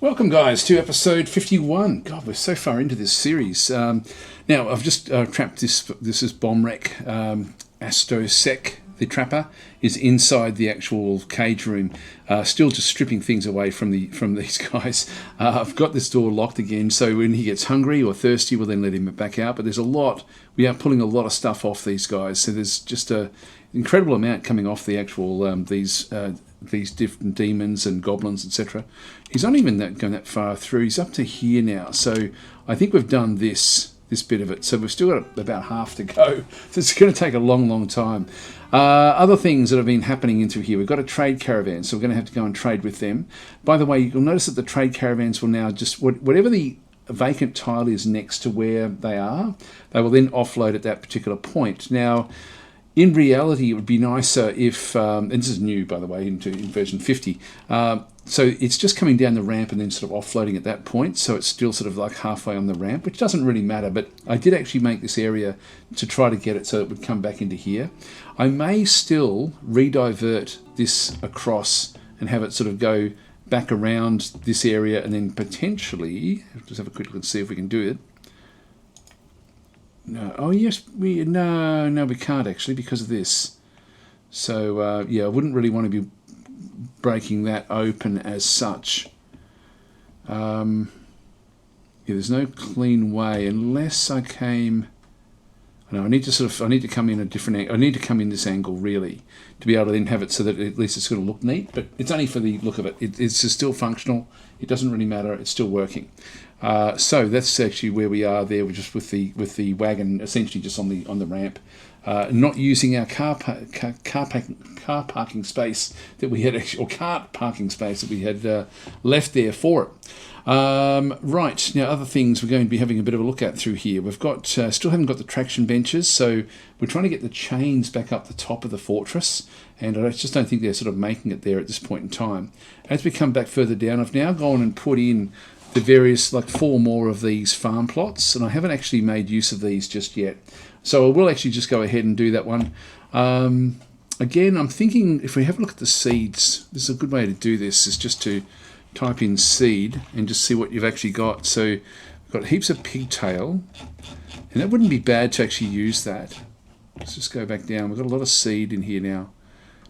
Welcome, guys, to episode 51. God, we're so far into this series. Now, I've just trapped this. This is bomb wreck. Astosec, the trapper, is inside the actual cage room, still just stripping things away from these guys. I've got this door locked again, so when he gets hungry or thirsty, we'll then let him back out. But there's a lot. We are pulling a lot of stuff off these guys, so there's just an incredible amount coming off the actual these different demons and goblins, etc. He's not even going that far through. He's up to here now, so I think we've done this bit of it. So we've still got about half to go. So it's going to take a long time. Other things that have been happening into here. We've got a trade caravan, so we're going to have to go and trade with them. By the way, you'll notice that the trade caravans will now just, whatever the vacant tile is next to where they are, they will then offload at that particular point. Now, in reality, it would be nicer if, and this is new, by the way, in version 50, so it's just coming down the ramp and then sort of offloading at that point, so it's still sort of like halfway on the ramp, which doesn't really matter, but I did actually make this area to try to get it so it would come back into here. I may still redivert this across and have it sort of go back around this area and then potentially, just have a quick look and see if we can do it. No, oh yes, no, we can't actually because of this. So yeah, I wouldn't really want to be breaking that open as such. Yeah, there's no clean way unless I came. No, I need to come in a different angle. I need to come in this angle really to be able to then have it so that at least it's going to look neat. But it's only for the look of it. It's still functional. It doesn't really matter. It's still working. So that's actually where we are there. We're just with the wagon essentially just on the ramp, not using our car parking space that we had or cart parking space that we had left there for it. Right, now other things we're going to be having a bit of a look at through here. We've got still haven't got the traction benches, so we're trying to get the chains back up the top of the fortress, and I just don't think they're sort of making it there at this point in time. As we come back further down, I've now gone and put in the various, like 4 more of these farm plots, and I haven't actually made use of these just yet. So I will actually just go ahead and do that one. Again, I'm thinking if we have a look at the seeds, this is a good way to do this, is just to type in seed and just see what you've actually got. So we've got heaps of pigtail, and that wouldn't be bad to actually use that. Let's just go back down. We've got a lot of seed in here now.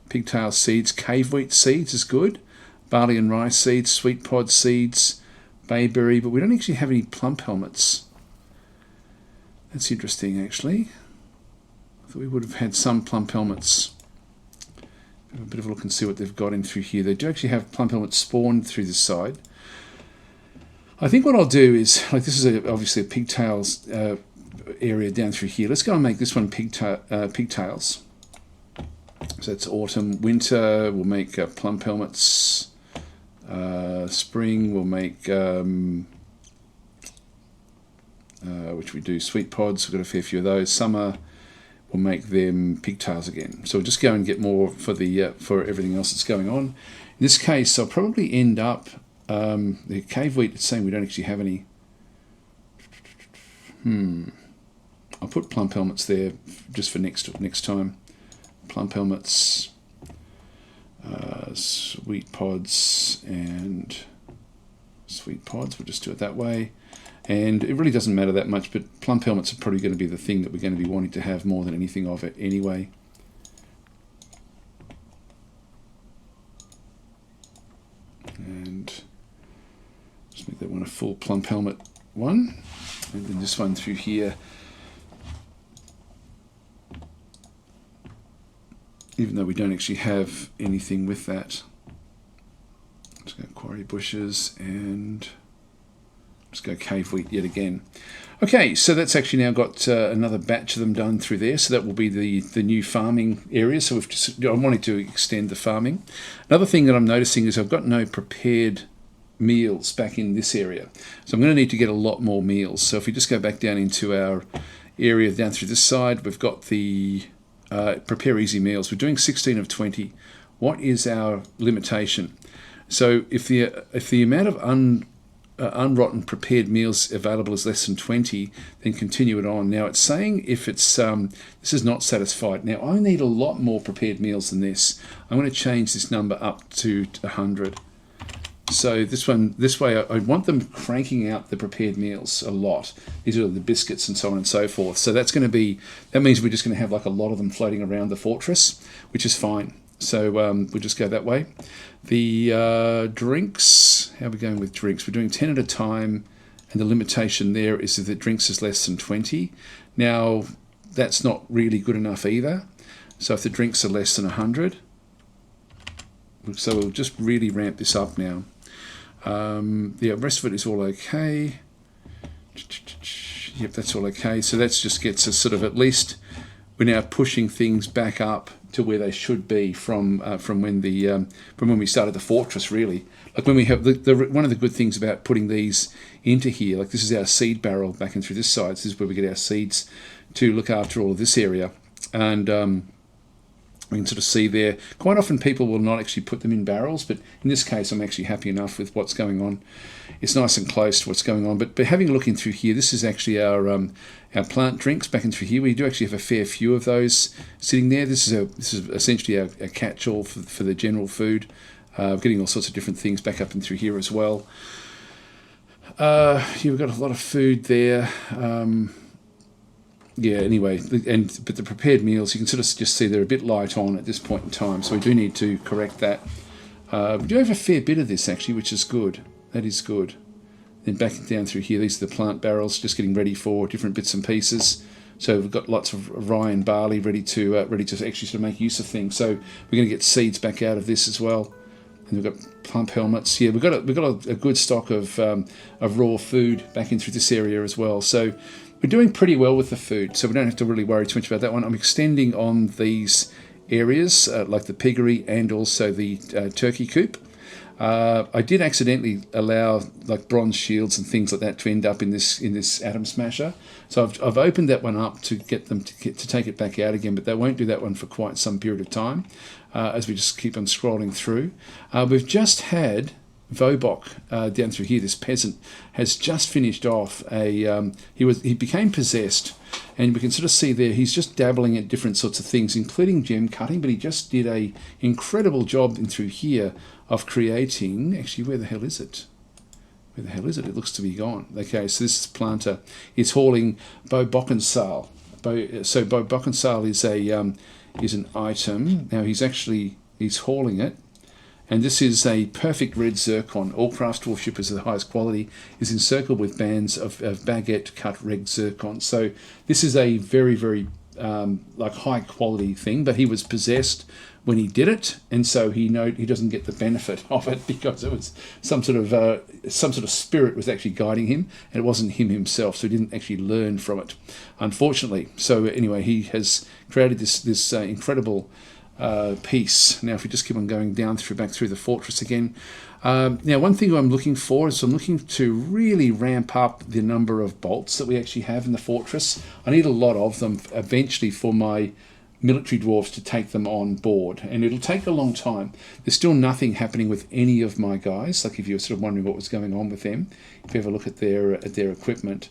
Pigtail seeds, cave wheat seeds is good, barley and rice seeds, sweet pod seeds, bayberry, but we don't actually have any plump helmets. That's interesting, actually. I thought we would have had some plump helmets. Have a bit of a look and see what they've got in through here. They do actually have plump helmets spawned through this side. I think what I'll do is, like this is obviously a pigtails area down through here. Let's go and make this one pigtails. So it's autumn, winter. We'll make plump helmets. Spring we'll make which we do sweet pods. We've got a fair few of those. Summer we'll make them pigtails again. So we'll just go and get more for the for everything else that's going on. In this case, I'll probably end up the cave wheat. It's saying we don't actually have any. I'll put plump helmets there just for next time. Plump helmets. Sweet pods and sweet pods, we'll just do it that way, and it really doesn't matter that much, but plump helmets are probably going to be the thing that we're going to be wanting to have more than anything of it anyway. And just make that one a full plump helmet one, and then this one through here, even though we don't actually have anything with that. Let's go quarry bushes and let's go cave wheat yet again. Okay, so that's actually now got another batch of them done through there, so that will be the new farming area. So we've just, I'm wanting to extend the farming. Another thing that I'm noticing is I've got no prepared meals back in this area, so I'm going to need to get a lot more meals. So if we just go back down into our area down through this side, we've got the prepare easy meals. We're doing 16 of 20. What is our limitation? So if the amount of unrotten prepared meals available is less than 20, then continue it on. Now it's saying if it's this is not satisfied. Now I need a lot more prepared meals than this. I'm going to change this number up to 100. So this way, I want them cranking out the prepared meals a lot. These are the biscuits and so on and so forth. So that means we're just going to have like a lot of them floating around the fortress, which is fine. So we'll just go that way. The drinks, how are we going with drinks? We're doing 10 at a time, and the limitation there is that the drinks is less than 20. Now, that's not really good enough either. So if the drinks are less than 100, so we'll just really ramp this up now. The rest of it is all okay. Yep, that's all okay. So that just gets us sort of, at least we're now pushing things back up to where they should be from when we started the fortress, really. Like when we have one of the good things about putting these into here, like this is our seed barrel back in through this side. This is where we get our seeds to look after all of this area, and we can sort of see there, quite often people will not actually put them in barrels, but in this case I'm actually happy enough with what's going on. It's nice and close to what's going on. But having a look in through here, this is actually our plant drinks back in through here. We do actually have a fair few of those sitting there. This is essentially a catch-all for the general food. Getting all sorts of different things back up and through here as well. We've got a lot of food there. Yeah, anyway, but the prepared meals, you can sort of just see they're a bit light on at this point in time, so we do need to correct that. We do have a fair bit of this, actually, which is good. That is good. Then back down through here, these are the plant barrels, just getting ready for different bits and pieces. So we've got lots of rye and barley ready to actually sort of make use of things. So we're going to get seeds back out of this as well. And we've got plump helmets. Yeah, we've got a good stock of raw food back in through this area as well. So we're doing pretty well with the food, so we don't have to really worry too much about that one. I'm extending on these areas, like the piggery and also the turkey coop. I did accidentally allow like bronze shields and things like that to end up in this atom smasher. So I've opened that one up to get them to take it back out again, but they won't do that one for quite some period of time, as we just keep on scrolling through. We've just had Vobok down through here. This peasant has just finished off he became possessed, and we can sort of see there he's just dabbling at different sorts of things, including gem cutting, but he just did a incredible job in through here of creating, actually, where the hell is it? Where the hell is it? It looks to be gone. Okay, so this planter is hauling Bobokensal. So Bobokensal is an item. Now he's hauling it. And this is a perfect red zircon. All craft dwarf shippers of the highest quality is encircled with bands of baguette cut red zircon. So this is a very, very high quality thing, but he was possessed when he did it, and so he doesn't get the benefit of it because it was some sort of spirit was actually guiding him, and it wasn't him himself, so he didn't actually learn from it, unfortunately. So anyway, he has created this incredible piece. Now, if we just keep on going down back through the fortress again. Now, one thing I'm looking for is I'm looking to really ramp up the number of bolts that we actually have in the fortress. I need a lot of them eventually for my military dwarves to take them on board, and it'll take a long time. There's still nothing happening with any of my guys. Like if you're sort of wondering what was going on with them, if you have a look at their equipment,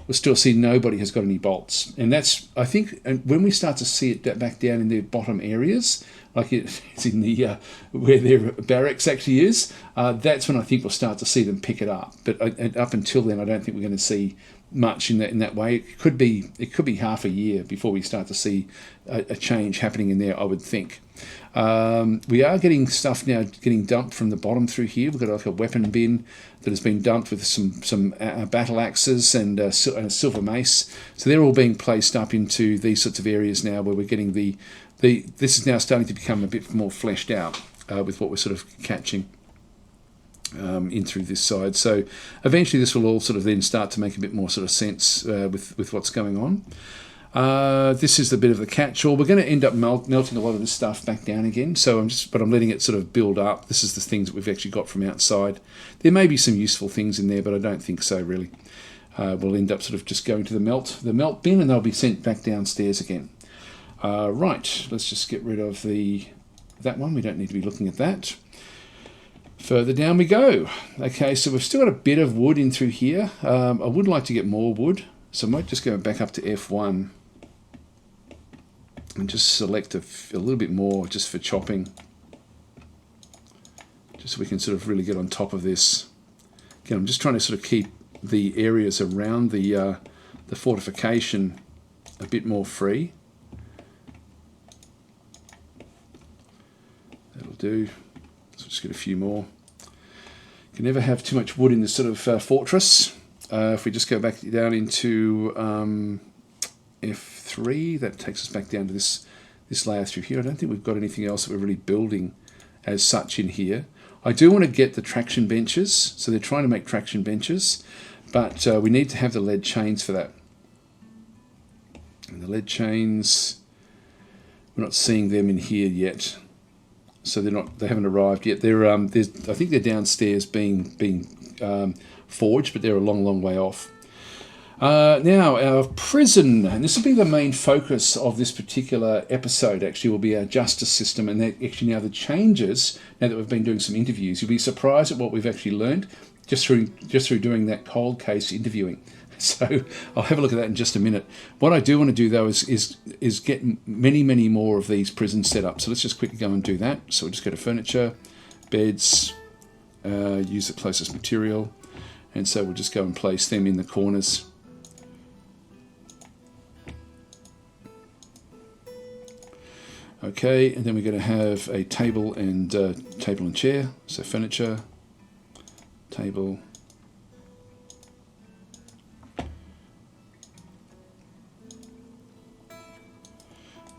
we'll still see nobody has got any bolts. And that's, I think, when we start to see it back down in the bottom areas, like it's in the where their barracks actually is, that's when I think we'll start to see them pick it up. But up until then, I don't think we're going to see much in that way. It could be half a year before we start to see a change happening in there, I would think. We are getting stuff now getting dumped from the bottom through here. We've got like a weapon bin that has been dumped with some battle axes and a silver mace. So they're all being placed up into these sorts of areas now, where we're getting this is now starting to become a bit more fleshed out with what we're sort of catching in through this side. So eventually this will all sort of then start to make a bit more sort of sense with what's going on. This is a bit of the catch-all. We're going to end up melting a lot of this stuff back down again, so I'm letting it sort of build up. This is the things that we've actually got from outside. There may be some useful things in there, but I don't think so really. We'll end up sort of just going to the melt bin, and they'll be sent back downstairs again. Right, let's just get rid of that one. We don't need to be looking at that. Further down we go. Okay, so we've still got a bit of wood in through here. I would like to get more wood, so I might just go back up to F1 and just select a little bit more just for chopping. just so we can sort of really get on top of this. Again, I'm just trying to sort of keep the areas around the fortification a bit more free. That'll do. So just get a few more. You can never have too much wood in this sort of fortress. If we just go back down into F3, that takes us back down to this layer through here. I don't think we've got anything else that we're really building as such in here. I do want to get the traction benches, so they're trying to make traction benches, but we need to have the lead chains for that. And the lead chains, we're not seeing them in here yet, so they haven't arrived yet. They're I think they're downstairs being forged, but they're a long way off. Now, our prison, and this will be the main focus of this particular episode, actually, will be our justice system. And actually now the changes, now that we've been doing some interviews, you'll be surprised at what we've actually learned just through doing that cold case interviewing. So I'll have a look at that in just a minute. What I do want to do, though, is get many more of these prisons set up. So let's just quickly go and do that. So we'll just go to furniture, beds, use the closest material. And so we'll just go and place them in the corners. Okay, and then we're going to have a table and chair. So furniture, table,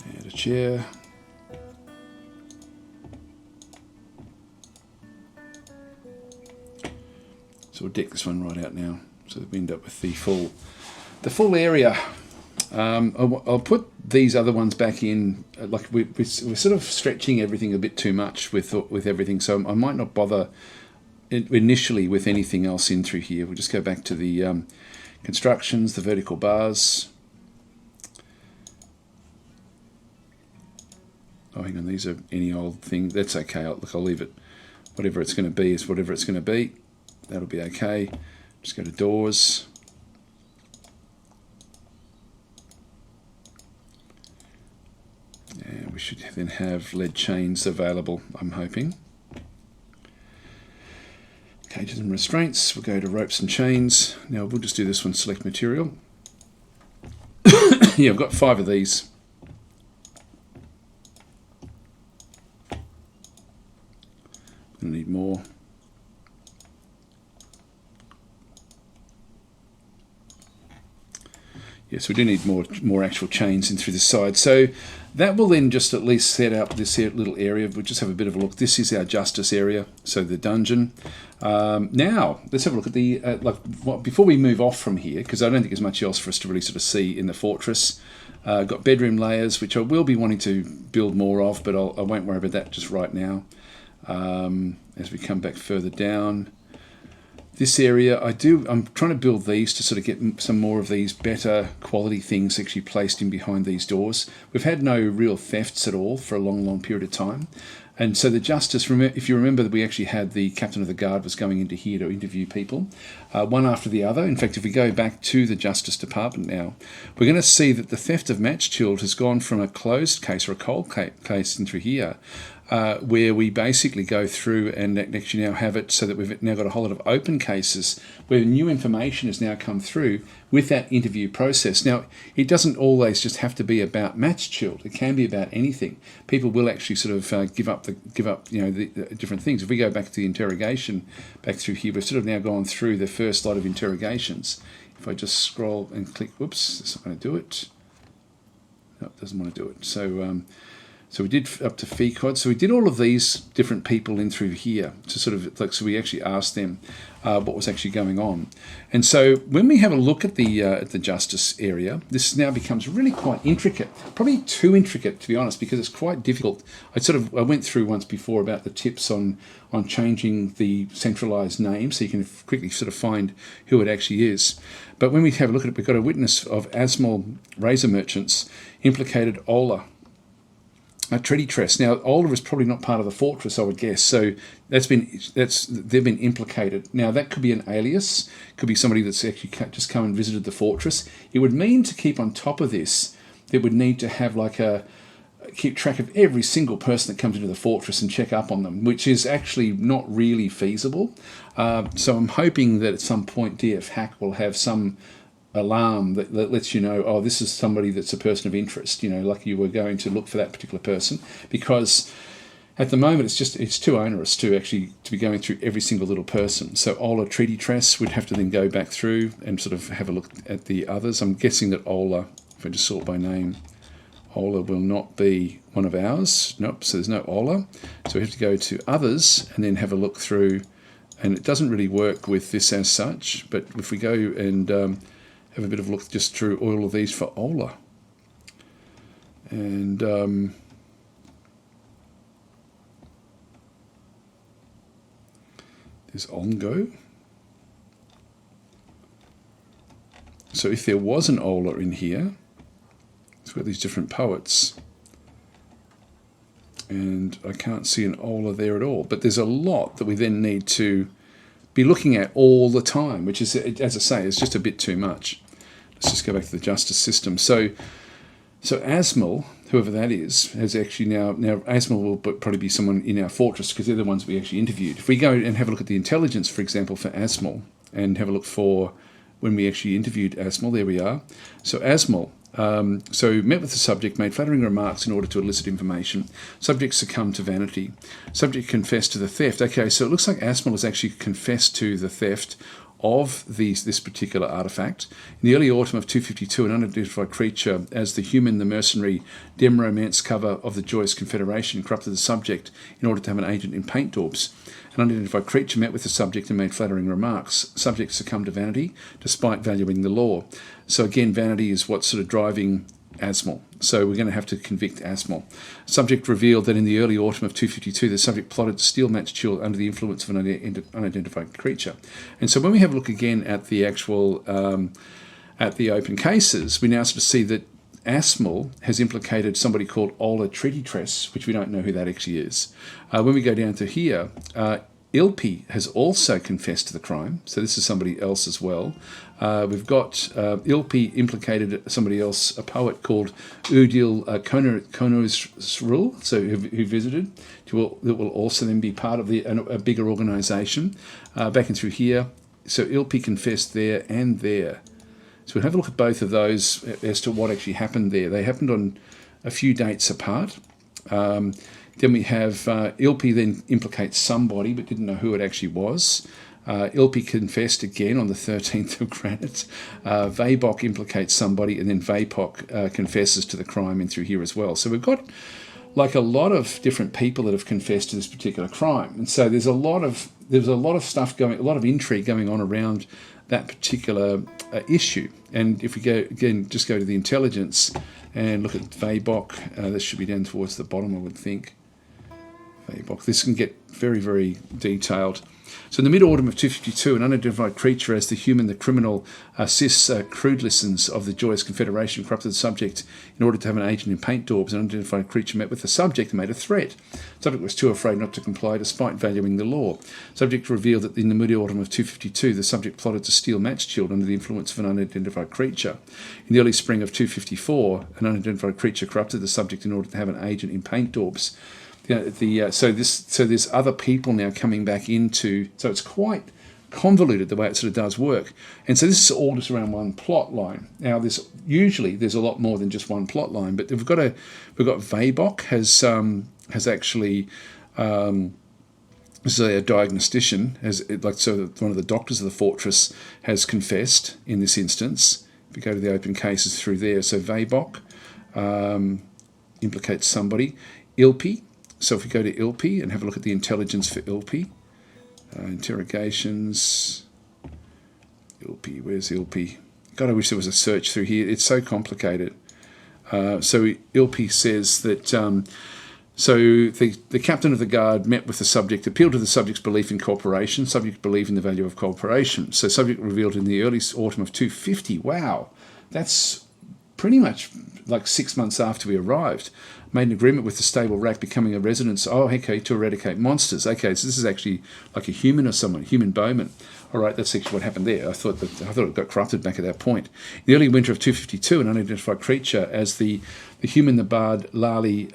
and a chair. So we'll deck this one right out now, so that we end up with the full area. I'll put these other ones back in. Like we're sort of stretching everything a bit too much with everything, so I might not bother initially with anything else in through here. We'll just go back to the constructions, the vertical bars. Oh, hang on, these are any old thing. That's okay. I'll leave it. Whatever it's going to be is whatever it's going to be. That'll be okay. Just go to doors. And we should then have lead chains available, I'm hoping. Cages and restraints. We'll go to ropes and chains. Now we'll just do this one, select material. Yeah, I've got 5 of these. I need more. Yes, we do need more actual chains in through the side. So that will then just at least set up this little area. We'll just have a bit of a look. This is our justice area, so the dungeon. Now, let's have a look at the, before we move off from here, because I don't think there's much else for us to really sort of see in the fortress. Got bedroom layers, which I will be wanting to build more of, but I won't worry about that just right now. As we come back further down. This area, I'm trying to build these to sort of get some more of these better quality things actually placed in behind these doors. We've had no real thefts at all for a long period of time. And so the justice, if you remember, that we actually had the captain of the guard was going into here to interview people, one after the other. In fact, if we go back to the justice department now, we're going to see that the theft of match chilled has gone from a closed case or a cold case in through here, where we basically go through and actually now have it so that we've now got a whole lot of open cases where new information has now come through with that interview process. Now, it doesn't always just have to be about match chilled. It can be about anything. People will actually sort of give up the different things. If we go back to the interrogation back through here, we've sort of now gone through the first lot of interrogations. If I just scroll and click, whoops, that's not going to do it. No, it doesn't want to do it. So we did up to FECOD. So we did all of these different people in through here to sort of so we actually asked them what was actually going on. And so when we have a look at the justice area, this now becomes really quite intricate, probably too intricate to be honest, because it's quite difficult. I went through once before about the tips on changing the centralized name so you can quickly sort of find who it actually is. But when we have a look at it, we've got a witness of Asmol razor merchants implicated Ola. Treaty Tress. Now, Ola is probably not part of the fortress, I would guess. So they've been implicated. Now, that could be an alias. Could be somebody that's actually just come and visited the fortress. It would mean to keep on top of this, they would need to have like keep track of every single person that comes into the fortress and check up on them, which is actually not really feasible. So I'm hoping that at some point DF Hack will have some alarm that lets you know, oh, this is somebody that's a person of interest, like you were going to look for that particular person, because at the moment it's too onerous to be going through every single little person. So Ola Treaty Tress would have to then go back through and sort of have a look at the others. I'm guessing that Ola, if I just sort by name, Ola will not be one of ours. Nope, so there's no Ola. So we have to go to others and then have a look through, and it doesn't really work with this as such, but if we go and have a bit of a look just through all of these for Ola. And there's Ongo. So if there was an Ola in here, it's got these different poets, and I can't see an Ola there at all. But there's a lot that we then need to be looking at all the time, which is, as I say, is just a bit too much. Let's just go back to the justice system. So Asmal, whoever that is, has actually now Asmal will probably be someone in our fortress, because they're the ones we actually interviewed. If we go and have a look at the intelligence, for example, for Asmal, and have a look for when we actually interviewed Asmal, there we are. So Asmal, so met with the subject, made flattering remarks in order to elicit information. Subject succumbed to vanity. Subject confessed to the theft. Okay, so it looks like Asmal has actually confessed to the theft of this particular artifact. In the early autumn of 252, an unidentified creature, as the human, the mercenary, dim romance cover of the Joyous Confederation, corrupted the subject in order to have an agent in paint daubs. An unidentified creature met with the subject and made flattering remarks. Subject succumbed to vanity, despite valuing the law. So again, vanity is what's sort of driving Asmal. So we're going to have to convict Asmal. Subject revealed that in the early autumn of 252, the subject plotted to steal match chill under the influence of an unidentified creature. And so when we have a look again at the actual, at the open cases, we now sort of see that Asmal has implicated somebody called Ola Treaty Tress, which we don't know who that actually is. When we go down to here, Ilpi has also confessed to the crime, so this is somebody else as well. We've got Ilpi implicated somebody else, a poet called Udil Konosrul, so who visited, that will also then be part of a bigger organisation. Back in through here, so Ilpi confessed there and there. So we'll have a look at both of those as to what actually happened there. They happened on a few dates apart. Then we have Ilpi then implicates somebody, but didn't know who it actually was. Ilpi confessed again on the 13th of Granite. Vabok implicates somebody, and then Vapok confesses to the crime in through here as well. So we've got like a lot of different people that have confessed to this particular crime, and so there's a lot of stuff going, a lot of intrigue going on around that particular issue. And if we go again, just go to the intelligence and look at Vabok, this should be down towards the bottom, I would think. Vabok. This can get very, very detailed. So in the mid-autumn of 252, an unidentified creature, as the human, the criminal, assists crude listens of the Joyous Confederation, corrupted the subject in order to have an agent in paint daubs. An unidentified creature met with the subject and made a threat. The subject was too afraid not to comply despite valuing the law. Subject revealed that in the mid-autumn of 252, the subject plotted to steal match chill under the influence of an unidentified creature. In the early spring of 254, an unidentified creature corrupted the subject in order to have an agent in paint daubs. So there's other people now coming back into, so it's quite convoluted the way it sort of does work, and so this is all just around one plot line. Now there's a lot more than just one plot line, but we've got Vabok has actually this is a diagnostician, one of the doctors of the fortress has confessed in this instance. If we go to the open cases through there, so Vabok implicates somebody. Ilpi. So if we go to Ilpi and have a look at the intelligence for Ilpi, interrogations, Ilpi, where's Ilpi? God, I wish there was a search through here. It's so complicated. So Ilpi says that, so the captain of the guard met with the subject, appealed to the subject's belief in cooperation, subject believed in the value of cooperation. So subject revealed in the early autumn of 250, wow, that's pretty much like 6 months after we arrived, made an agreement with the stable rack, becoming a residence. Oh, okay, to eradicate monsters. Okay, so this is actually like a human or someone, human bowman. All right, that's actually what happened there. I thought it got corrupted back at that point. In the early winter of 252, an unidentified creature as the human, the bard Lali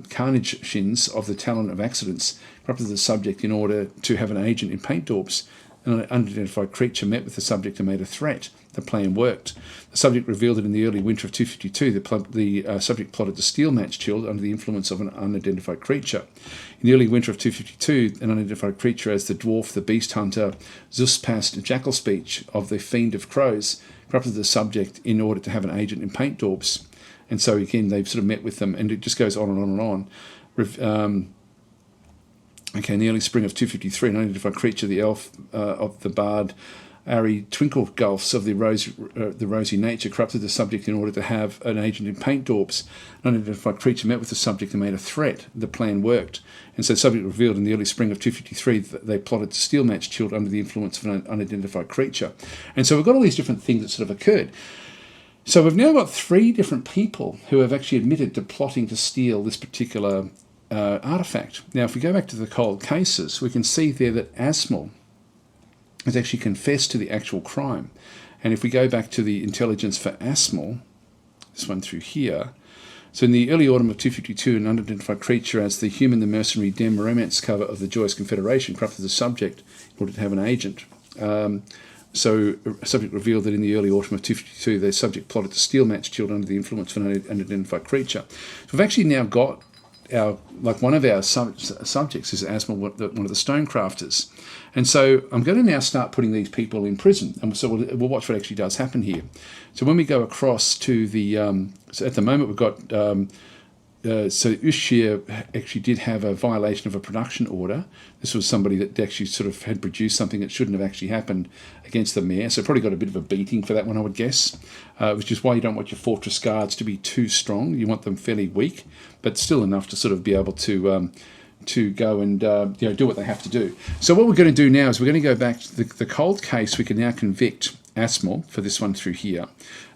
Carnage Shins of the Talon of Accidents, corrupted the subject in order to have an agent in paint daubs. An unidentified creature met with the subject and made a threat. The plan worked. The subject revealed that in the early winter of 252, the subject plotted to steal Match Chilled under the influence of an unidentified creature. In the early winter of 252, an unidentified creature as the dwarf, the beast hunter, Zuspast Jackal Speech of the Fiend of Crows, corrupted the subject in order to have an agent in paint daubs. And so again, they've sort of met with them, and it just goes on and on and on. Okay, in the early spring of 253, an unidentified creature, the elf of the bard, Ari Twinkle Gulfs of the rosy nature, corrupted the subject in order to have an agent in paint daubs. An unidentified creature met with the subject and made a threat. The plan worked. And so the subject revealed in the early spring of 253 that they plotted to steal Match Chilled under the influence of an unidentified creature. And so we've got all these different things that sort of occurred. So we've now got 3 different people who have actually admitted to plotting to steal this particular artifact. Now, if we go back to the cold cases, we can see there that Asmel has actually confessed to the actual crime. And if we go back to the intelligence for Asmel, this one through here, so in the early autumn of 252, an unidentified creature as the human, the mercenary Dem romance cover of the Joyous Confederation corrupted the subject in order to have an agent. So a subject revealed that in the early autumn of 252, the subject plotted to steal Match Chilled under the influence of an unidentified creature. So we've actually now got one of our subjects is Asmel, one of the Stonecrafters. And so I'm going to now start putting these people in prison. And so we'll watch what actually does happen here. So when we go across to the... so at the moment we've got... so Ushir actually did have a violation of a production order. This was somebody that actually sort of had produced something that shouldn't have actually happened against the mayor. So probably got a bit of a beating for that one, I would guess. Which is why you don't want your fortress guards to be too strong. You want them fairly weak, but still enough to sort of be able to go and do what they have to do. So what we're going to do now is we're going to go back to the cold case. We can now convict Asmel for this one through here.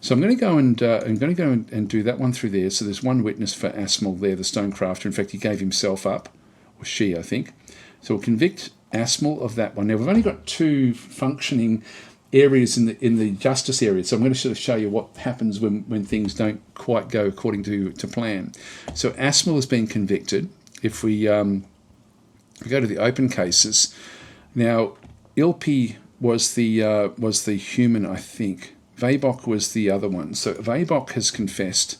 So I'm going to go and do that one through there. So there's one witness for Asmel there, the Stonecrafter. In fact, he gave himself up, or she, I think. So we'll convict Asmel of that one. Now we've only got 2 functioning areas in the justice area. So I'm going to sort of show you what happens when things don't quite go according to plan. So Asmel has been convicted. If we go to the open cases, now Ilpi was the human, I think. Vabok was the other one. So Vabok has confessed.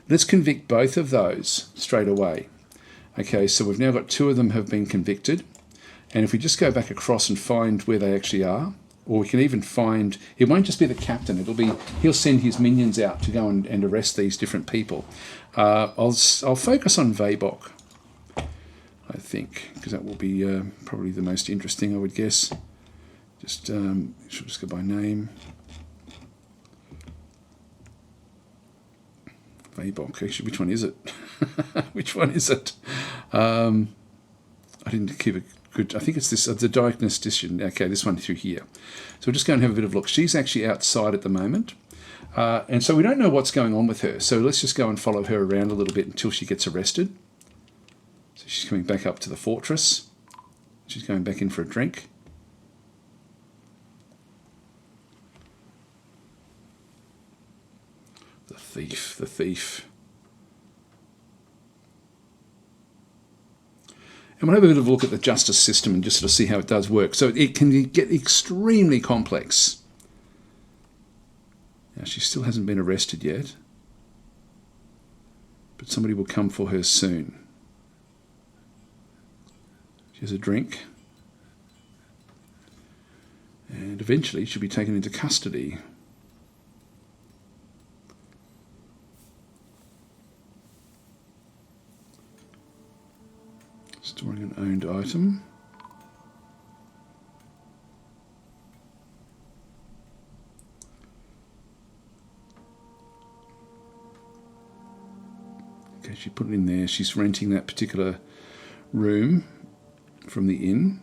Let's convict both of those straight away. Okay, so we've now got 2 of them have been convicted. And if we just go back across and find where they actually are, or we can even find, it won't just be the captain, he'll send his minions out to go and arrest these different people. I'll focus on Vabok, I think, because that will be probably the most interesting, I would guess. Should just go by name. Vabok. Actually, which one is it? Which one is it? I didn't keep a good... I think it's this, the diagnostician. Okay, this one through here. So we'll just go and have a bit of a look. She's actually outside at the moment. And so we don't know what's going on with her. So let's just go and follow her around a little bit until she gets arrested. So she's coming back up to the fortress. She's going back in for a drink. The thief. And we'll have a bit of a look at the justice system and just sort of see how it does work. So it can get extremely complex. Now, she still hasn't been arrested yet, but somebody will come for her soon. She has a drink, and eventually she'll be taken into custody. Storing an owned item. Okay, she put it in there. She's renting that particular room from the inn.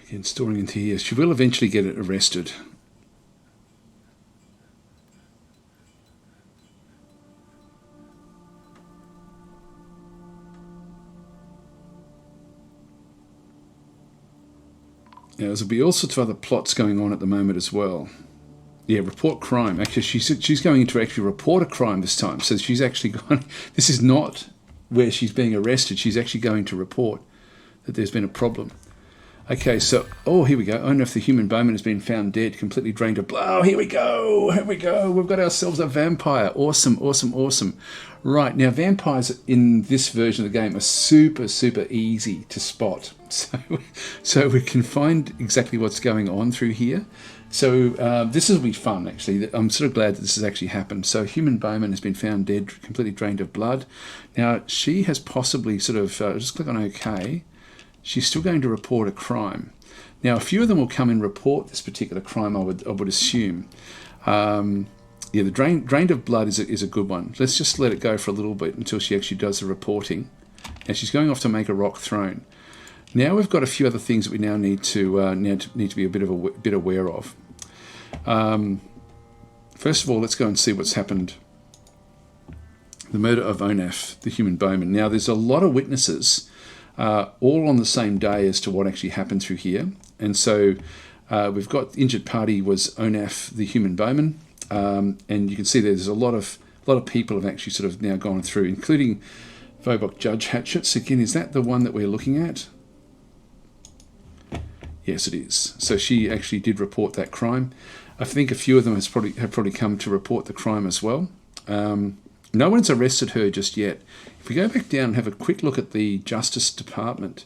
Again, storing into here. She will eventually get arrested. Now, there's be all sorts of other plots going on at the moment as well. Yeah, report crime. Actually, she's going to actually report a crime this time. So she's actually going... This is not where she's being arrested. She's actually going to report that there's been a problem. Okay, so... Oh, here we go. Owner of the human bowman has been found dead, completely drained of blood. Oh, here we go. Here we go. We've got ourselves a vampire. Awesome, awesome, awesome. Right, now vampires in this version of the game are super, super easy to spot. So we can find exactly what's going on through here. So this will be fun, actually. I'm sort of glad that this has actually happened. So human bowman has been found dead, completely drained of blood. Now, she has possibly sort of... just click on OK. She's still going to report a crime. Now, a few of them will come and report this particular crime, I would assume. Yeah, the drained of blood is a good one. Let's just let it go for a little bit until she actually does the reporting. Now, she's going off to make a rock throne. Now we've got a few other things that we now need to be a bit aware of. First of all, let's go and see what's happened. The murder of Onaf, the human bowman. Now, there's a lot of witnesses, all on the same day as to what actually happened through here. And so we've got the injured party was Onaf, the human bowman, and you can see there's a lot of people have actually sort of now gone through, including Vobok Judge Hatchets. Again, is that the one that we're looking at? Yes, it is. So she actually did report that crime. I think a few of them have probably come to report the crime as well. No one's arrested her just yet. If we go back down and have a quick look at the Justice Department.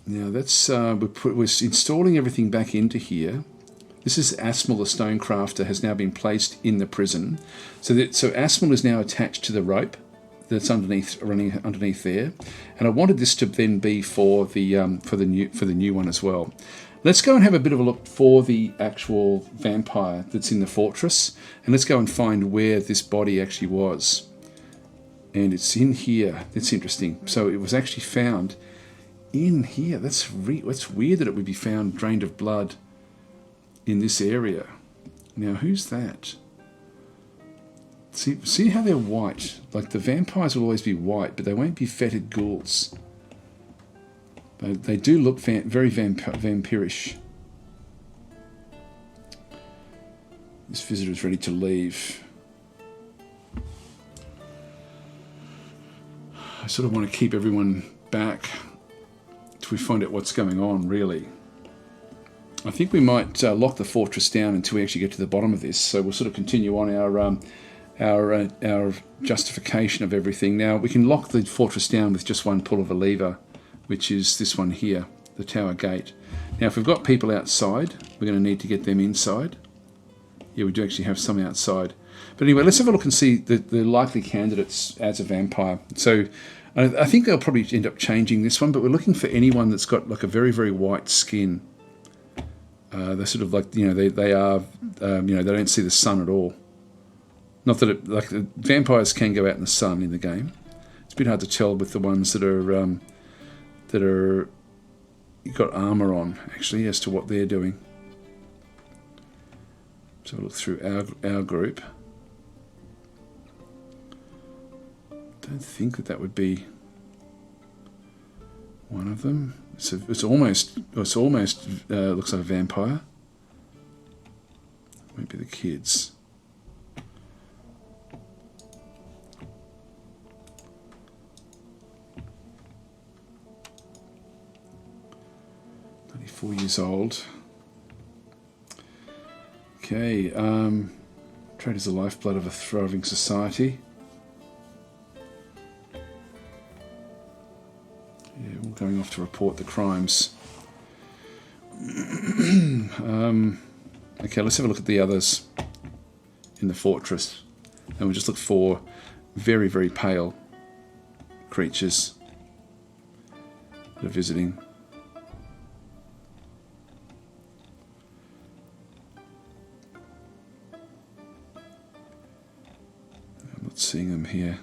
Now that's we're installing everything back into here. This is Asmal, the stonecrafter, has now been placed in the prison. So Asmal is now attached to the rope that's running underneath there, and I wanted this to then be for the new one as well. Let's go and have a bit of a look for the actual vampire that's in the fortress, and let's go and find where this body actually was. And it's in here. That's interesting. So it was actually found in here. That's weird that it would be found drained of blood in this area. Now, who's that? See how they're white? Like the vampires will always be white, but they won't be fetid ghouls. They do look very vampirish. This visitor is ready to leave. I sort of want to keep everyone back till we find out what's going on, really. I think we might lock the fortress down until we actually get to the bottom of this. So we'll sort of continue on our justification of everything. Now, we can lock the fortress down with just one pull of a lever, which is this one here, the tower gate. Now, if we've got people outside, we're going to need to get them inside. Yeah, we do actually have some outside. But anyway, let's have a look and see the likely candidates as a vampire. So I think they'll probably end up changing this one, but we're looking for anyone that's got like a very, very white skin. They're sort of like, they are, they don't see the sun at all. Not that the vampires can go out in the sun in the game. It's a bit hard to tell with the ones that are got armor on, actually, as to what they're doing. So we'll look through our group. Don't think that would be one of them. It's almost looks like a vampire. Might be the kids. 94 years old. Okay, trade is the lifeblood of a thriving society. Yeah, we're going off to report the crimes. Okay, let's have a look at the others in the fortress. And we'll just look for very, very pale creatures that are visiting. I'm not seeing them here.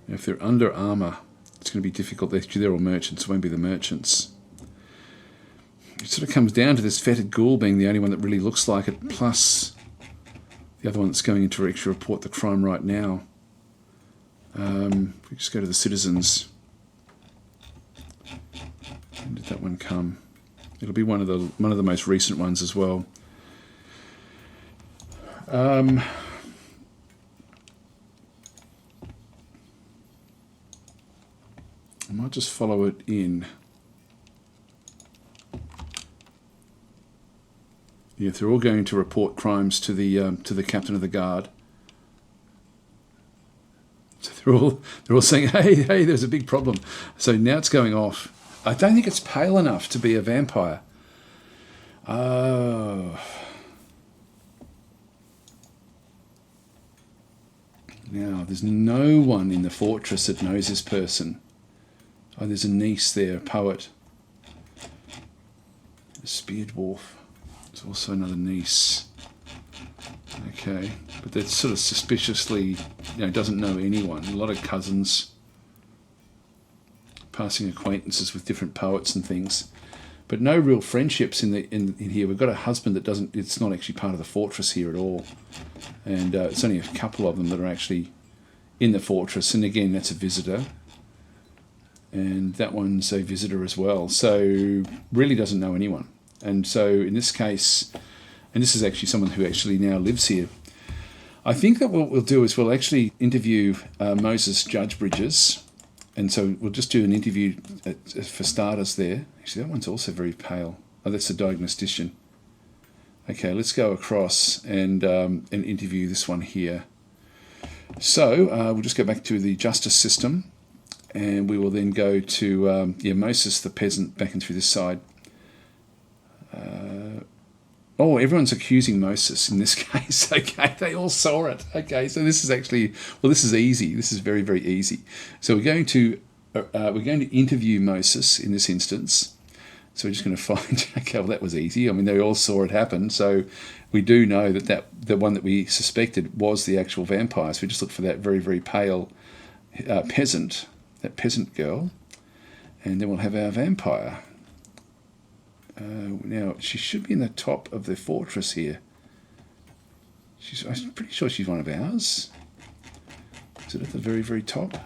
If they're under armour, it's going to be difficult. They're all merchants, it won't be the merchants. It sort of comes down to this fetid ghoul being the only one that really looks like it, plus the other one that's going in to actually report the crime right now. If we just go to the citizens, when did that one come? It'll be one of the most recent ones as well. I might just follow it in. Yeah, they're all going to report crimes to the captain of the guard. So they're all saying, hey, there's a big problem. So now it's going off. I don't think it's pale enough to be a vampire. Oh. Now, there's no one in the fortress that knows this person. Oh, there's a niece there, a poet. A spear dwarf. There's also another niece. Okay, but that's sort of suspiciously, doesn't know anyone. A lot of cousins, passing acquaintances with different poets and things, but no real friendships in here. We've got a husband that doesn't. It's not actually part of the fortress here at all, and it's only a couple of them that are actually in the fortress. And again, that's a visitor, and that one's a visitor as well. So really doesn't know anyone. And so in this case. And this is actually someone who actually now lives here. I think that what we'll do is we'll actually interview Moses Judge Bridges. And so we'll just do an interview for starters there. Actually, that one's also very pale. Oh, that's the diagnostician. Okay, let's go across and interview this one here. So we'll just go back to the justice system. And we will then go to Moses the peasant back and through this side. Oh, everyone's accusing Moses in this case. Okay, they all saw it. Okay, so this is actually, this is easy. This is very, very easy. So we're going to interview Moses in this instance. So we're just going to find. Okay, well that was easy. I mean, they all saw it happen. So we do know that the one that we suspected was the actual vampire. So we just look for that very, very pale peasant, that peasant girl, and then we'll have our vampire. Now, she should be in the top of the fortress here. I'm pretty sure she's one of ours. Is it at the very, very top?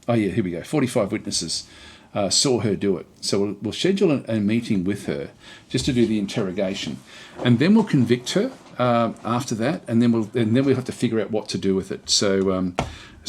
Oh, yeah, here we go. 45 witnesses saw her do it. So we'll schedule a meeting with her just to do the interrogation. And then we'll convict her after that, and then we'll have to figure out what to do with it. So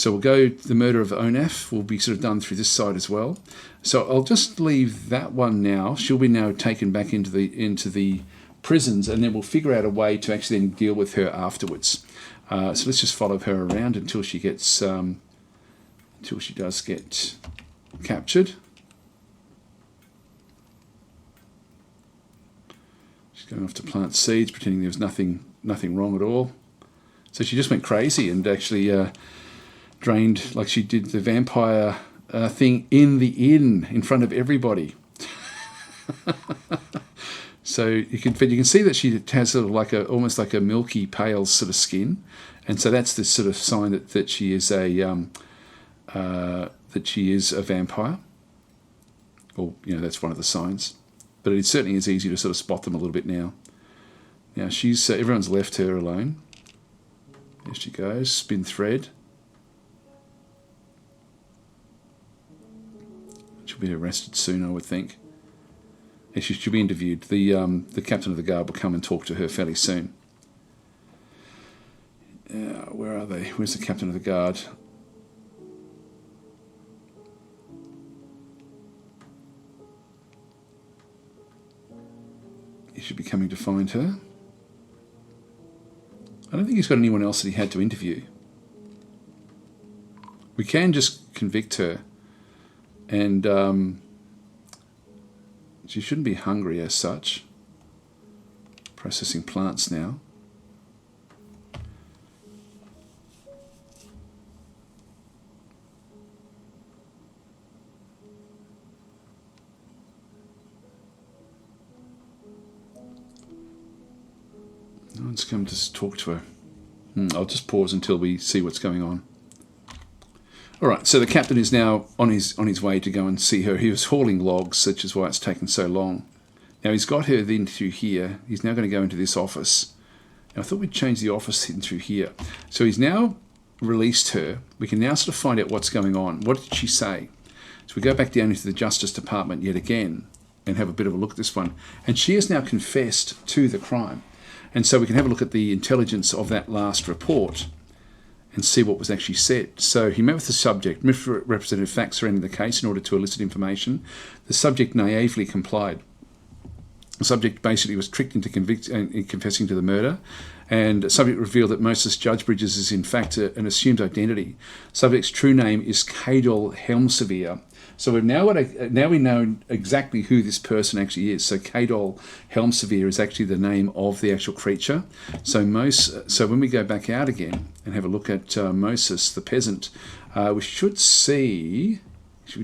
we'll go, the murder of Onaf will be sort of done through this side as well. So I'll just leave that one now. She'll be now taken back into the prisons, and then we'll figure out a way to actually then deal with her afterwards. So let's just follow her around until she gets, until she does get captured. She's going off to plant seeds, pretending there was nothing wrong at all. So she just went crazy and actually drained, like she did the vampire thing in front of everybody. So you can see that she has sort of like almost like a milky pale sort of skin, and so that's the sort of sign that she is a vampire, or that's one of the signs. But it certainly is easy to sort of spot them a little bit now. Now she's everyone's left her alone. There she goes, spin thread. She'll be arrested soon, I would think. And she should be interviewed. The captain of the guard will come and talk to her fairly soon. Where are they? Where's the captain of the guard? He should be coming to find her. I don't think he's got anyone else that he had to interview. We can just convict her, and she shouldn't be hungry as such. Processing plants now. No one's come to talk to her. I'll just pause until we see what's going on. All right, so the captain is now on his way to go and see her. He was hauling logs, which is why it's taken so long. Now he's got her into here. He's now going to go into this office. Now I thought we'd change the office in through here. So he's now released her, we can now sort of find out what's going on. What did she say? So we go back down into the Justice Department yet again and have a bit of a look at this one. And she has now confessed to the crime. And so we can have a look at the intelligence of that last report and see what was actually said. So he met with the subject, misrepresented facts surrounding the case in order to elicit information. The subject naively complied. The subject basically was tricked into confessing to the murder, and the subject revealed that Moses Judge Bridges is in fact an assumed identity. Subject's true name is Cadol Helmsevier. So now we know exactly who this person actually is. So Cadol Helmsevier is actually the name of the actual creature. So when we go back out again and have a look at Moses, the peasant, we should see,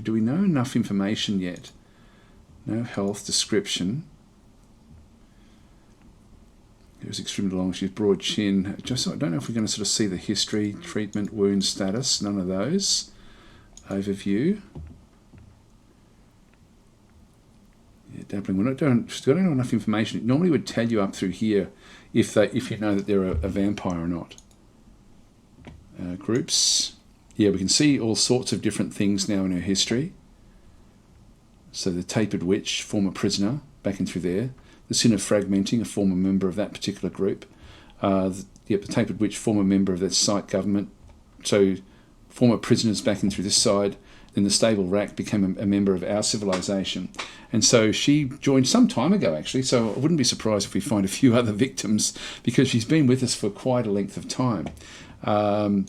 do we know enough information yet? No health description. It was extremely long. She's broad chin. I don't know if we're going to sort of see the history, treatment, wound status. None of those. Overview. Yeah, dabbling. We don't have enough information. It normally would tell you up through here if you know that they're a vampire or not. Groups. Yeah, we can see all sorts of different things now in her history. So the tapered witch, former prisoner, back in through there. The sin of fragmenting, a former member of that particular group. The tapered witch, former member of that site government. So former prisoners back in through this side. Then the stable rack became a member of our civilization. And so she joined some time ago, actually. So I wouldn't be surprised if we find a few other victims because she's been with us for quite a length of time.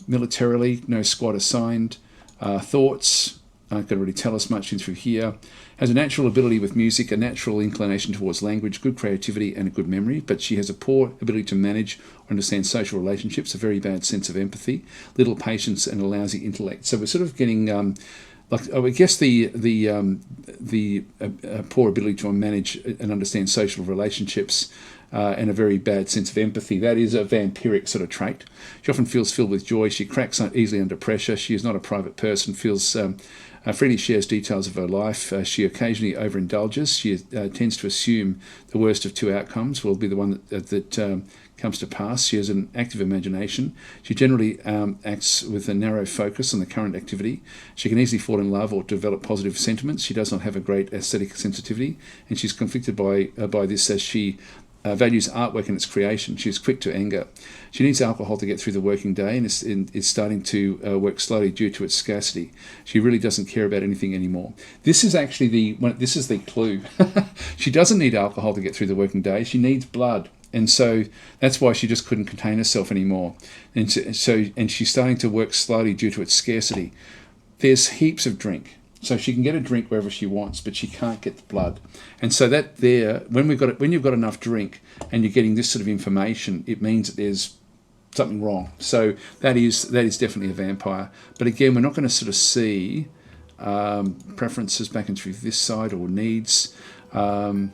Militarily, no squad assigned. Thoughts, aren't going to really tell us much in through here. Has a natural ability with music, a natural inclination towards language, good creativity and a good memory, but she has a poor ability to manage or understand social relationships, a very bad sense of empathy, little patience and a lousy intellect. So we're sort of getting, I guess the poor ability to manage and understand social relationships and a very bad sense of empathy. That is a vampiric sort of trait. She often feels filled with joy. She cracks easily under pressure. She is not a private person, feels freely shares details of her life. She occasionally overindulges. She tends to assume the worst of two outcomes will be the one that comes to pass. She has an active imagination. She generally acts with a narrow focus on the current activity. She can easily fall in love or develop positive sentiments. She does not have a great aesthetic sensitivity, and she's conflicted by this as she values artwork and its creation. She is quick to anger. She needs alcohol to get through the working day and is starting to work slowly due to its scarcity. She really doesn't care about anything anymore. This is actually this is the clue. She doesn't need alcohol to get through the working day. She needs blood. And so that's why she just couldn't contain herself anymore. And she's starting to work slowly due to its scarcity. There's heaps of drink. So she can get a drink wherever she wants, but she can't get the blood. And so that there, when you've got enough drink and you're getting this sort of information, it means that there's something wrong. So that is definitely a vampire. But again, we're not going to sort of see preferences back and through this side or needs. So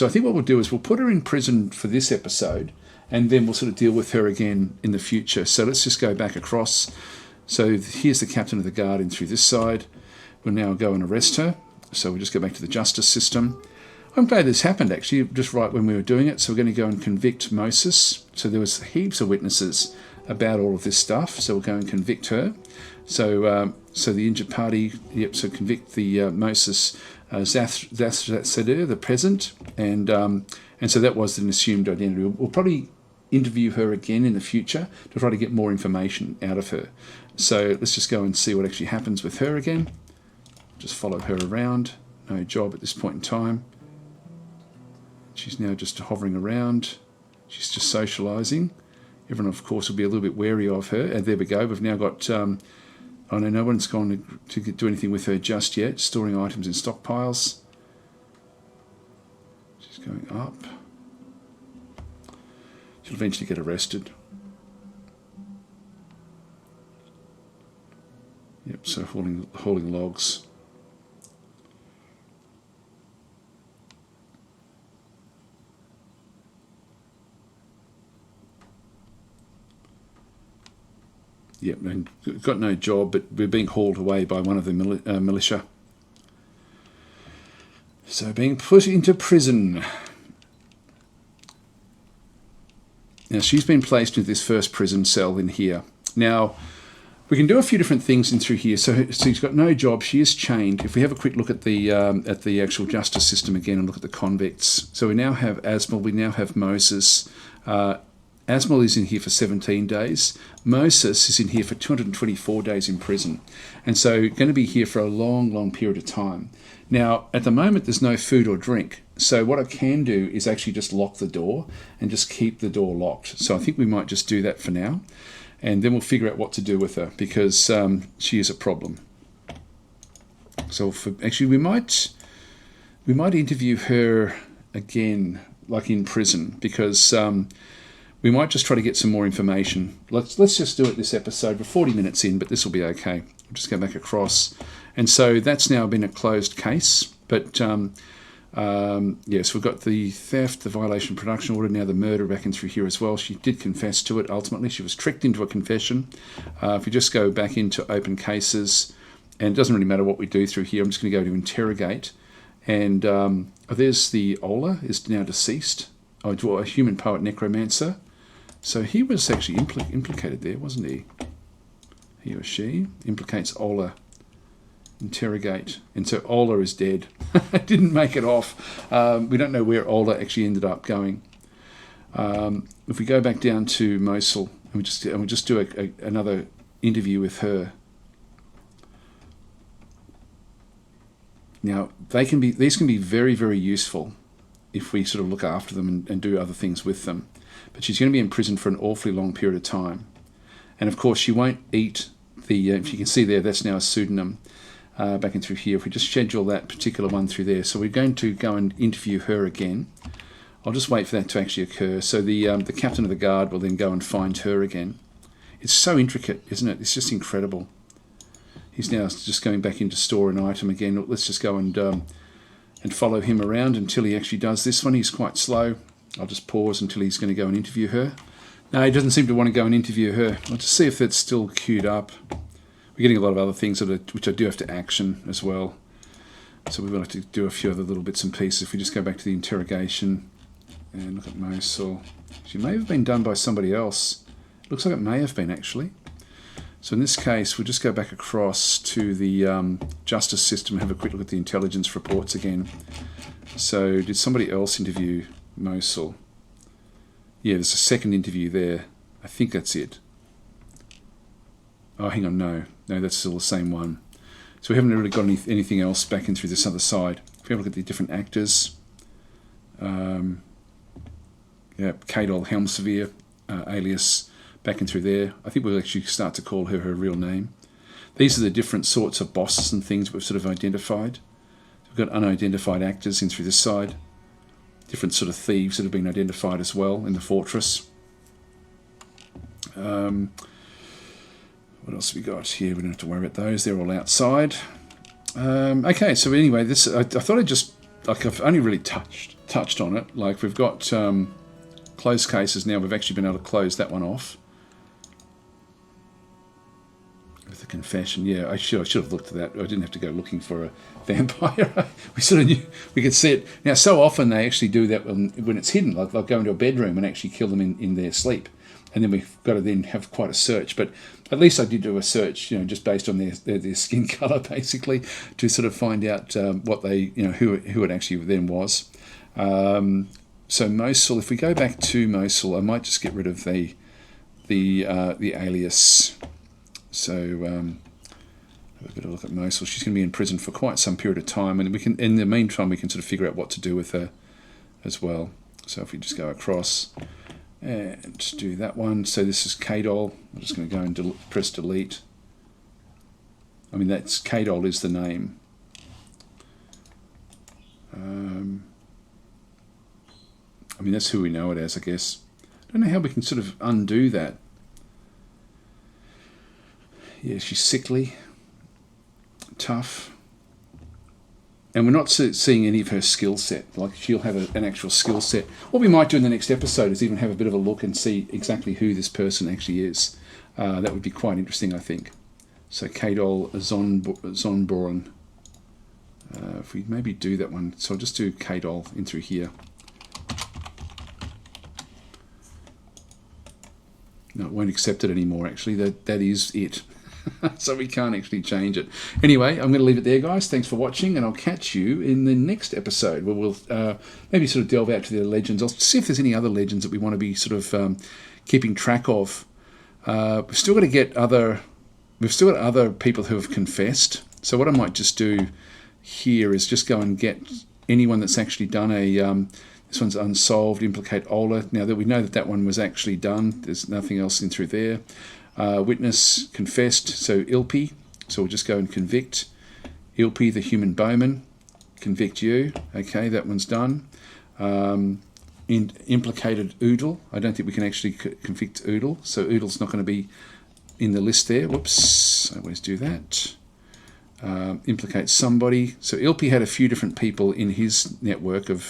I think what we'll do is we'll put her in prison for this episode, and then we'll sort of deal with her again in the future. So let's just go back across. So here's the captain of the guard in through this side. We'll now go and arrest her. So we'll just go back to the justice system. I'm glad this happened, actually, just right when we were doing it. So we're going to go and convict Moses. So there was heaps of witnesses about all of this stuff. So we'll go and convict her. So the injured party, so convict the Moses Zathsader, the present. And so that was an assumed identity. We'll probably interview her again in the future to try to get more information out of her. So let's just go and see what actually happens with her again. Just follow her around. No job at this point in time. She's now just hovering around. She's just socialising. Everyone, of course, will be a little bit wary of her. And there we go. We've now got... no one's gone to do anything with her just yet. Storing items in stockpiles. She's going up. She'll eventually get arrested. Yep, so hauling logs. Yep, and got no job, but we're being hauled away by one of the militia. So being put into prison. Now she's been placed into this first prison cell in here. Now, We can do a few different things in through here. So she's got no job. She is chained. If we have a quick look at the actual justice system again and look at the convicts. So we now have Asmal. We now have Moses. Asmal is in here for 17 days. Moses is in here for 224 days in prison. And so going to be here for a long, long period of time. Now, at the moment, there's no food or drink. So what I can do is actually just lock the door and just keep the door locked. So I think we might just do that for now. And then we'll figure out what to do with her, because she is a problem. So actually, we might interview her again, like in prison, because we might just try to get some more information. Let's just do it this episode. We're 40 minutes in, but this will be okay. We'll just go back across. And so that's now been a closed case. But yes, we've got the theft, the violation of production order, now the murder back in through here as well. She did confess to it ultimately. She was tricked into a confession. If we just go back into open cases, and it doesn't really matter what we do through here, I'm just going to go to interrogate. And there's the Ola, is now deceased. A human poet necromancer. So he was actually implicated there, wasn't he? He or she implicates Ola. Interrogate. And so Ola is dead. Didn't make it off. We don't know where Ola actually ended up going. If we go back down to Mosul and we just do another interview with her. Now these can be very, very useful if we sort of look after them and do other things with them. But she's going to be in prison for an awfully long period of time. And of course she won't eat the, if you can see there, that's now a pseudonym. Back in through here, if we just schedule that particular one through there. So we're going to go and interview her again. I'll just wait for that to actually occur. So the captain of the guard will then go and find her again. It's so intricate, isn't it? It's just incredible. He's now just going back into store an item again. Let's just go and follow him around until he actually does this one. He's quite slow. I'll just pause until he's going to go and interview her. No, he doesn't seem to want to go and interview her. I'll just see if that's still queued up. We're getting a lot of other things which I do have to action as well. So we will have to do a few other little bits and pieces. If we just go back to the interrogation and look at Mosul. She may have been done by somebody else. It looks like it may have been actually. So in this case, we'll just go back across to the justice system and have a quick look at the intelligence reports again. So did somebody else interview Mosul? Yeah, there's a second interview there. I think that's it. Oh, hang on, no, that's still the same one. So we haven't really got anything else back in through this other side. If we have a look at the different actors, Kadol Helmsevere, alias, back in through there. I think we'll actually start to call her real name. These are the different sorts of bosses and things we've sort of identified. We've got unidentified actors in through this side. Different sort of thieves that have been identified as well in the fortress. What else have we got here? We don't have to worry about those. They're all outside. Okay, so anyway, this I thought I've only really touched on it. Like we've got closed cases now. We've actually been able to close that one off with the confession. Yeah, I should have looked at that. I didn't have to go looking for a vampire. We sort of knew we could see it. Now, so often they actually do that when it's hidden. Like they'll go into a bedroom and actually kill them in their sleep. And then we've got to then have quite a search. But at least I did do a search, just based on their skin colour, basically, to sort of find out what they, who it actually then was. So Mosul, if we go back to Mosul, I might just get rid of the alias. So have a bit of a look at Mosul. She's going to be in prison for quite some period of time, and we can, in the meantime, we can sort of figure out what to do with her as well. So if we just go across. And just do that one. So this is Kadol. I'm just going to go and press delete. I mean, that's Kadol is the name. I mean, that's who we know it as, I guess. I don't know how we can sort of undo that. Yeah, she's sickly, tough. And we're not seeing any of her skill set. Like she'll have an actual skill set. What we might do in the next episode is even have a bit of a look and see exactly who this person actually is. That would be quite interesting, I think. So Kadol Zonborn. If we maybe do that one. So I'll just do Kadol in through here. No, it won't accept it anymore, actually. That is it. So we can't actually change it. Anyway, I'm going to leave it there, guys. Thanks for watching, and I'll catch you in the next episode where we'll maybe sort of delve out to the legends. I'll see if there's any other legends that we want to be sort of keeping track of. We've still got other people who have confessed. So what I might just do here is just go and get anyone that's actually done a this one's unsolved, implicate Ola. Now that we know that one was actually done, there's nothing else in through there. Witness confessed, so Ilpi. So we'll just go and convict Ilpi, the human bowman. Convict you. Okay, that one's done. Implicated Oodle. I don't think we can actually convict Oodle, so Oodle's not going to be in the list there. Whoops, I always do that. Implicate somebody. So Ilpi had a few different people in his network of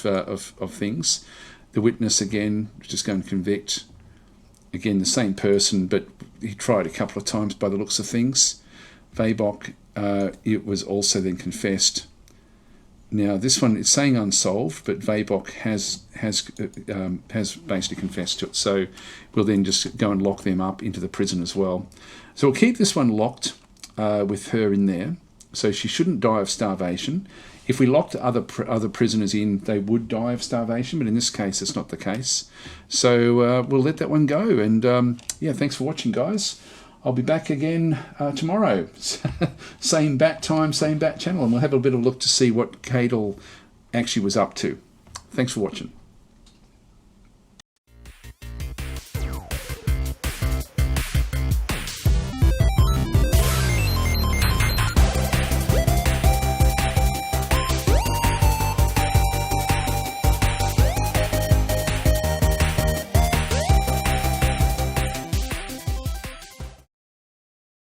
things. The witness, again, just going to convict. Again, the same person, but he tried a couple of times by the looks of things. Vabok, it was also then confessed. Now this one is saying unsolved, but Vabok has basically confessed to it. So we'll then just go and lock them up into the prison as well. So we'll keep this one locked with her in there. So she shouldn't die of starvation. If we locked other prisoners in, they would die of starvation, but in this case, it's not the case. So we'll let that one go. And yeah, thanks for watching, guys. I'll be back again tomorrow. Same bat time, same bat channel, and we'll have a bit of a look to see what Cadel actually was up to. Thanks for watching.